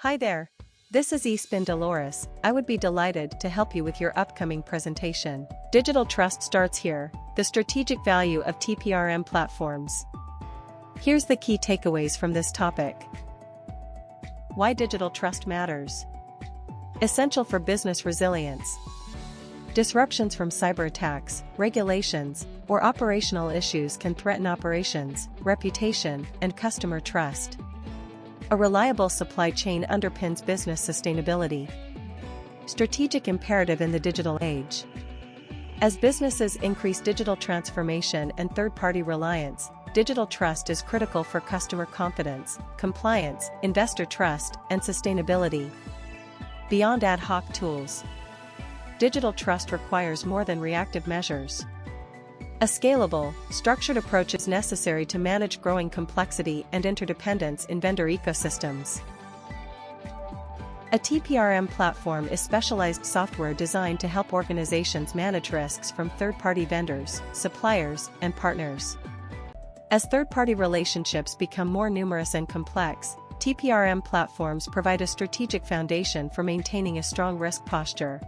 Hi there. This is Espin Dolores. I would be delighted to help you with your upcoming presentation. Digital trust starts here, the strategic value of TPRM platforms. Here's the key takeaways from this topic. Why digital trust matters. Essential for business resilience. Disruptions from cyber attacks, regulations, or operational issues can threaten operations, reputation, and customer trust. A reliable supply chain underpins business sustainability. Strategic imperative in the digital age. As businesses increase digital transformation and third-party reliance, digital trust is critical for customer confidence, compliance, investor trust, and sustainability. Beyond ad hoc tools, digital trust requires more than reactive measures. A scalable, structured approach is necessary to manage growing complexity and interdependence in vendor ecosystems. A TPRM platform is specialized software designed to help organizations manage risks from third-party vendors, suppliers, and partners. As third-party relationships become more numerous and complex, TPRM platforms provide a strategic foundation for maintaining a strong risk posture.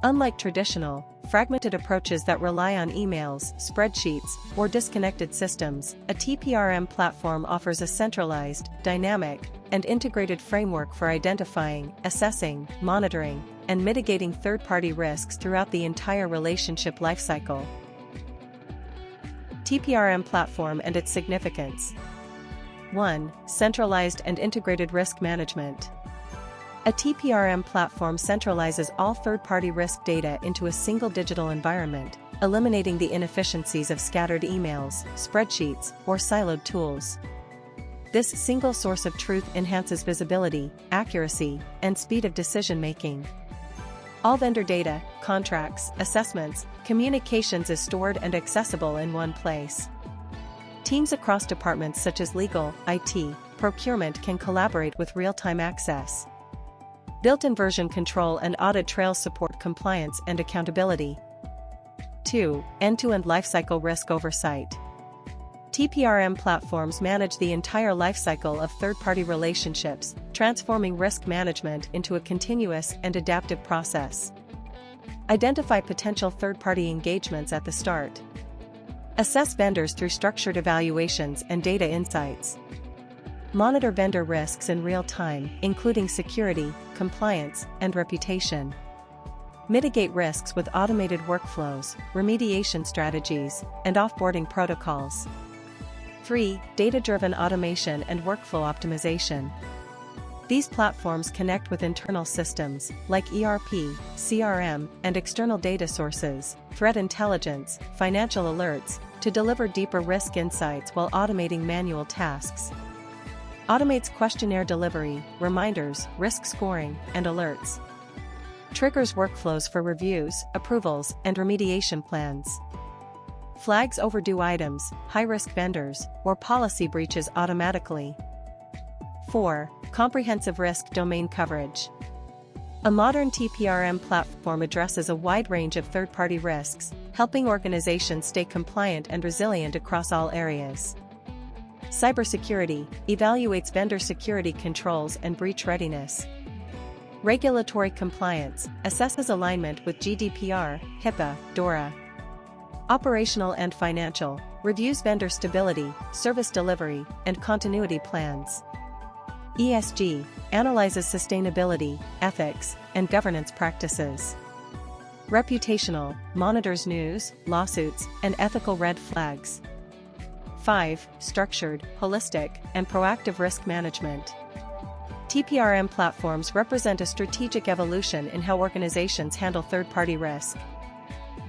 Unlike traditional, fragmented approaches that rely on emails, spreadsheets, or disconnected systems, a TPRM platform offers a centralized, dynamic, and integrated framework for identifying, assessing, monitoring, and mitigating third-party risks throughout the entire relationship lifecycle. TPRM platform and its significance. 1. Centralized and integrated risk management. A TPRM platform centralizes all third-party risk data into a single digital environment, eliminating the inefficiencies of scattered emails, spreadsheets, or siloed tools. This single source of truth enhances visibility, accuracy, and speed of decision-making. All vendor data, contracts, assessments, communications is stored and accessible in one place. Teams across departments such as legal, IT, procurement can collaborate with real-time access. Built-in version control and audit trails support compliance and accountability. 2. End-to-end lifecycle risk oversight. TPRM platforms manage the entire lifecycle of third-party relationships, transforming risk management into a continuous and adaptive process. Identify potential third-party engagements at the start. Assess vendors through structured evaluations and data insights. Monitor vendor risks in real time, including security, compliance, and reputation. Mitigate risks with automated workflows, remediation strategies, and offboarding protocols. 3. Data-driven automation and workflow optimization. These platforms connect with internal systems, like ERP, CRM, and external data sources, threat intelligence, financial alerts, to deliver deeper risk insights while automating manual tasks. Automates questionnaire delivery, reminders, risk scoring, and alerts. Triggers workflows for reviews, approvals, and remediation plans. Flags overdue items, high-risk vendors, or policy breaches automatically. 4. Comprehensive risk domain coverage. A modern TPRM platform addresses a wide range of third-party risks, helping organizations stay compliant and resilient across all areas. Cybersecurity evaluates vendor security controls and breach readiness. Regulatory compliance assesses alignment with GDPR, HIPAA, DORA. Operational and financial reviews vendor stability, service delivery, and continuity plans. ESG analyzes sustainability, ethics, and governance practices. Reputational monitors news, lawsuits, and ethical red flags. 5. Structured, holistic, and proactive risk management. TPRM platforms represent a strategic evolution in how organizations handle third-party risk.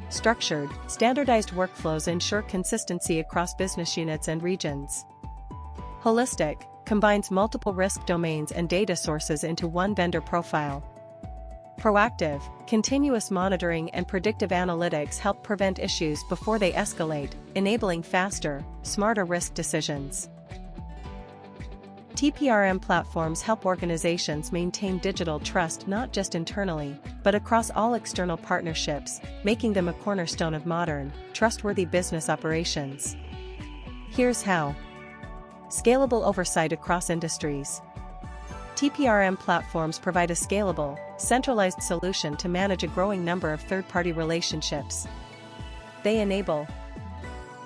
Structured, standardized workflows ensure consistency across business units and regions. Holistic, combines multiple risk domains and data sources into one vendor profile. Proactive, continuous monitoring and predictive analytics help prevent issues before they escalate, enabling faster, smarter risk decisions. TPRM platforms help organizations maintain digital trust not just internally, but across all external partnerships, making them a cornerstone of modern, trustworthy business operations. Here's how. Scalable oversight across industries. TPRM platforms provide a scalable, centralized solution to manage a growing number of third-party relationships. They enable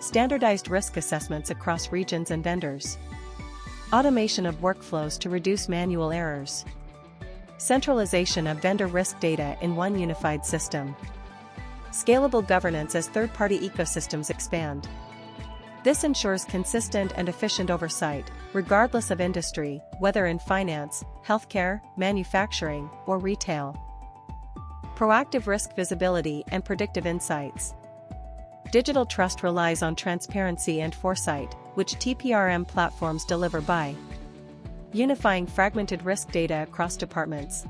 standardized risk assessments across regions and vendors, automation of workflows to reduce manual errors, centralization of vendor risk data in one unified system, scalable governance as third-party ecosystems expand. This ensures consistent and efficient oversight, regardless of industry, whether in finance, healthcare, manufacturing, or retail. Proactive risk visibility and predictive insights. Digital trust relies on transparency and foresight, which TPRM platforms deliver by unifying fragmented risk data across departments,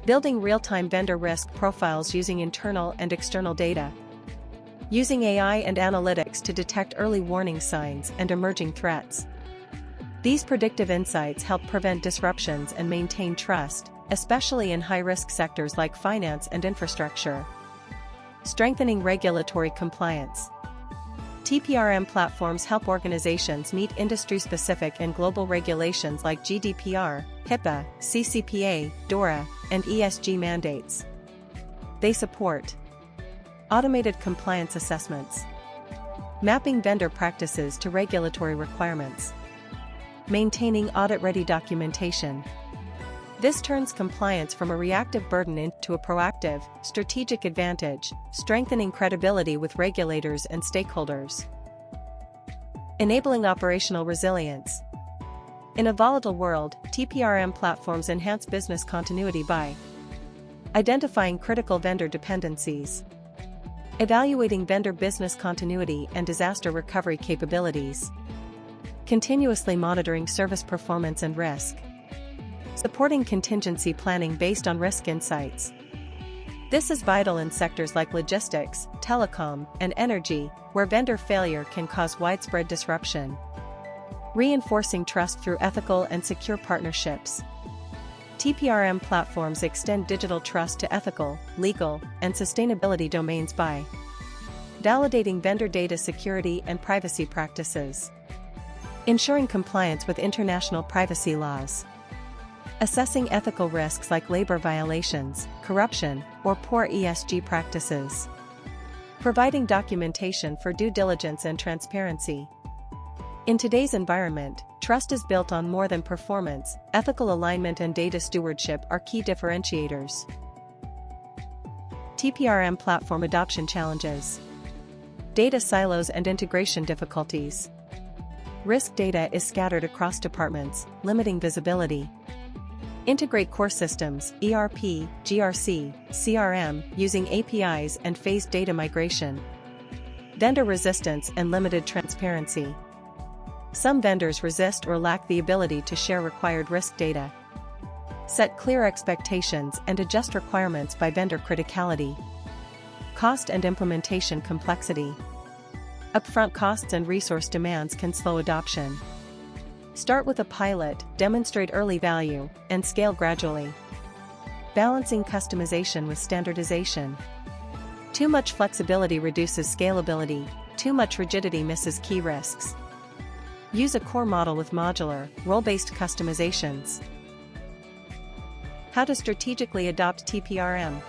building real-time vendor risk profiles using internal and external data, using AI and analytics to detect early warning signs and emerging threats. These predictive insights help prevent disruptions and maintain trust, especially in high-risk sectors like finance and infrastructure. Strengthening regulatory compliance. TPRM platforms help organizations meet industry-specific and global regulations like GDPR, HIPAA, CCPA, DORA, and ESG mandates. They support automated compliance assessments, mapping vendor practices to regulatory requirements, maintaining audit-ready documentation. This turns compliance from a reactive burden into a proactive, strategic advantage, strengthening credibility with regulators and stakeholders. Enabling operational resilience. In a volatile world, TPRM platforms enhance business continuity by identifying critical vendor dependencies, evaluating vendor business continuity and disaster recovery capabilities, continuously monitoring service performance and risk, supporting contingency planning based on risk insights. This is vital in sectors like logistics, telecom, and energy, where vendor failure can cause widespread disruption. Reinforcing trust through ethical and secure partnerships. TPRM platforms extend digital trust to ethical, legal, and sustainability domains by validating vendor data security and privacy practices, ensuring compliance with international privacy laws, assessing ethical risks like labor violations, corruption, or poor ESG practices, providing documentation for due diligence and transparency. In today's environment, trust is built on more than performance. Ethical alignment and data stewardship are key differentiators. TPRM platform adoption challenges. Data silos and integration difficulties. Risk data is scattered across departments, limiting visibility. Integrate core systems, ERP, GRC, CRM, using APIs and phased data migration. Vendor resistance and limited transparency. Some vendors resist or lack the ability to share required risk data. Set clear expectations and adjust requirements by vendor criticality. Cost and implementation complexity. Upfront costs and resource demands can slow adoption. Start with a pilot, demonstrate early value, and scale gradually. Balancing customization with standardization. Too much flexibility reduces scalability, too much rigidity misses key risks. Use a core model with modular, role-based customizations. How to strategically adopt TPRM.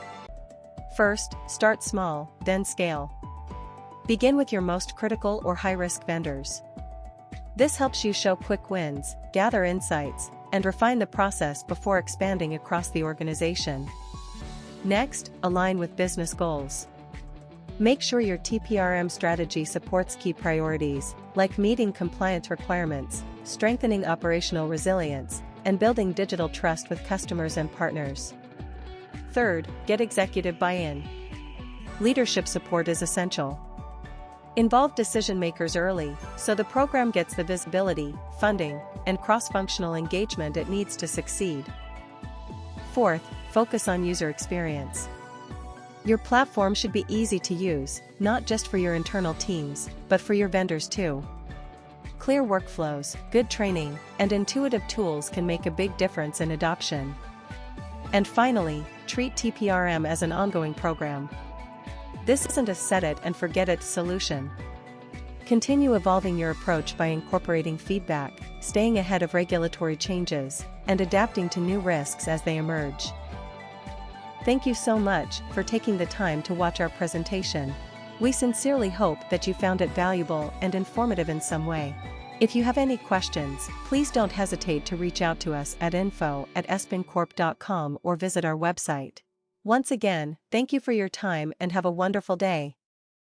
First, start small, then scale. Begin with your most critical or high-risk vendors. This helps you show quick wins, gather insights, and refine the process before expanding across the organization. Next, align with business goals. Make sure your TPRM strategy supports key priorities, like meeting compliance requirements, strengthening operational resilience, and building digital trust with customers and partners. Third, get executive buy-in. Leadership support is essential. Involve decision-makers early, so the program gets the visibility, funding, and cross-functional engagement it needs to succeed. Fourth, focus on user experience. Your platform should be easy to use, not just for your internal teams, but for your vendors too. Clear workflows, good training, and intuitive tools can make a big difference in adoption. And finally, treat TPRM as an ongoing program. This isn't a set-it-and-forget-it solution. Continue evolving your approach by incorporating feedback, staying ahead of regulatory changes, and adapting to new risks as they emerge. Thank you so much for taking the time to watch our presentation. We sincerely hope that you found it valuable and informative in some way. If you have any questions, please don't hesitate to reach out to us at info@espincorp.com or visit our website. Once again, thank you for your time and have a wonderful day.